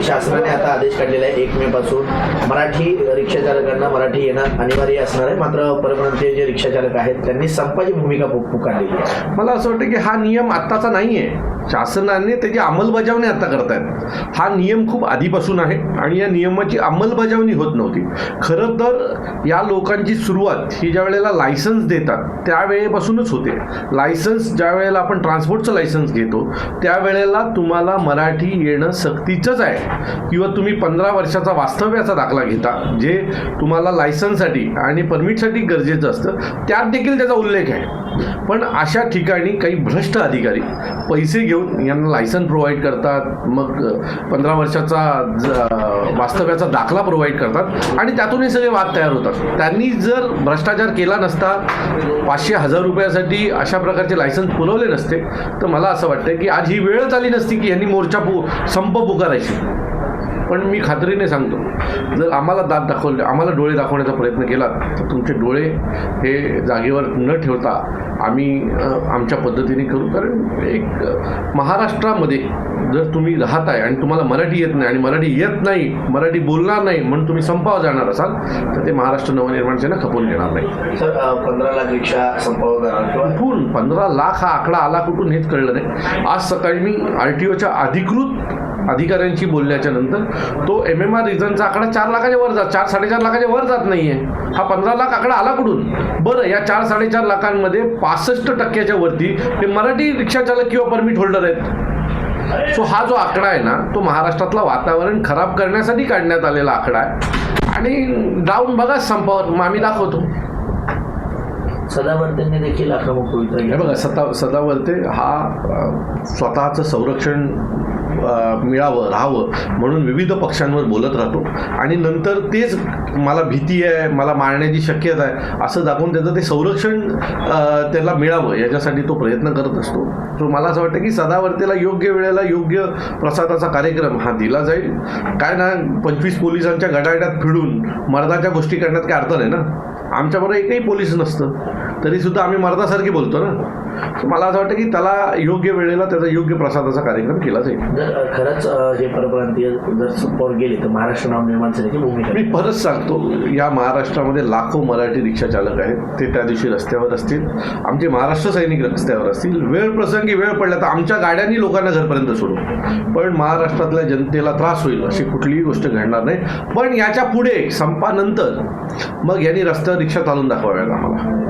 शासनाने आता आदेश काढलेला आहे 1 मे पासून मराठी रिक्षा चालकांना मराठी येणं अनिवार्य असणार आहे. मात्र परप्रांतीय जे रिक्षा चालक आहेत त्यांनी संपाची भूमिका पुकारलेली आहे. मला असं वाटतं की हा नियम आत्ताचा नाही आहे. शासनाने त्याची अंमलबजावणी आता करतायत. हा नियम खूप आधीपासून आहे आणि या नियमाची अंमलबजावणी होत नव्हती. खरं तर या लोकांची सुरुवात ही ज्या वेळेला लायसन्स देतात त्यावेळेपासूनच होते. लायसन्स ज्या वेळेला आपण ट्रान्सपोर्टचं लायसन्स घेतो त्यावेळेला तुम्हाला मराठी येणं सक्तीचंच आहे. किंवा तुम्ही 15 वर्षाचा वास्तव्याचा दाखला घेता जे तुम्हाला लायसन्ससाठी आणि परमिटसाठी गरजेचं असतं, त्यात देखील त्याचा उल्लेख आहे. पण अशा ठिकाणी काही भ्रष्ट अधिकारी पैसे घेऊन यांना लायसन प्रोव्हाइड करतात, मग 15 वर्षाचा वास्तव्याचा दाखला प्रोव्हाइड करतात आणि त्यातून हे सगळे वाद तयार होतात. त्यांनी जर भ्रष्टाचार केला नसता, 500-1000 रुपयासाठी अशा प्रकारचे लायसन्स पुरवले नसते, तर मला असं वाटतं की आज ही वेळच आली नसती की यांनी संप पुकारायची. पण मी खात्रीने सांगतो, जर आम्हाला दात दाखवले, आम्हाला डोळे दाखवण्याचा प्रयत्न केला तर तुमचे डोळे हे जागेवर न ठेवता आम्ही आमच्या पद्धतीने करू. कारण एक महाराष्ट्रामध्ये जर तुम्ही राहत आहे आणि तुम्हाला मराठी येत नाही आणि मराठी येत नाही, मराठी बोलणार नाही म्हणून तुम्ही संपावर जाणार असाल तर ते महाराष्ट्र नवनिर्माण सेना खपवून घेणार नाही. सर 15 लाख रिक्षा संपावर जाणार किंवा कुठून 15 लाख हा आकडा आला कुठून हेच कळलं नाही. आज सकाळी मी RTOच्या अधिकृत अधिकाऱ्यांशी बोलल्याच्या नंतर तो MMR रिझनचा आकडा 4 लाखाच्या वर 4-4.5 लाखाच्या वर जात नाहीये. हा 15 लाख आकडा आला कुठून? बरं, या 4-4.5 लाखांमध्ये 65% वरती हे मराठी रिक्षा चालक किंवा परमिट होल्डर आहेत. सो हा जो आकडा आहे ना, तो महाराष्ट्रातलं वातावरण खराब करण्यासाठी काढण्यात आलेला आकडा आहे. आणि जाऊन बघा संपावर, मग आम्ही दाखवतो. सदावर्तेंनी देखील आक्रमक भूमिका हे बघा, सदावर्ते हा स्वतःचं संरक्षण मिळावं, राहावं म्हणून विविध पक्षांवर बोलत राहतो आणि नंतर तेच मला भीती आहे, मला मारण्याची शक्यता आहे असं दाखवून त्याचं ते संरक्षण त्याला मिळावं याच्यासाठी तो प्रयत्न करत असतो. सो मला असं वाटतं की सदावर्तेला योग्य वेळेला योग्य प्रसादाचा कार्यक्रम हा दिला जाईल. काय ना, 25 पोलिसांच्या गडाड्यात फिरून मर्दाच्या गोष्टी करण्यात काय अर्थ नाही ना. आमच्याबरोबर एकही पोलीस नसतं तरीसुद्धा आम्ही मर्दासारखी बोलतो ना. मला असं वाटतं की त्याला योग्य वेळेला त्याचा योग्य प्रसादाचा कार्यक्रम केला जाईल. जर खरंच हे परप्रांतीय जर संपावर गेले तर महाराष्ट्र नवनिर्माण सेनेची भूमिका. मी परत सांगतो, या महाराष्ट्रामध्ये लाखो मराठी रिक्षा चालक आहेत, ते त्या दिवशी रस्त्यावर असतील. आमचे महाराष्ट्र सैनिक रस्त्यावर असतील. वेळ प्रसंगी वेळ पडला तर आमच्या गाड्यांनी लोकांना घरपर्यंत सोडू. पण महाराष्ट्रातल्या जनतेला त्रास होईल अशी कुठलीही गोष्ट घडणार नाही. पण याच्या पुढे संपानंतर मग यांनी रस्त्यावर रिक्षा चालून दाखवाव्यात आम्हाला.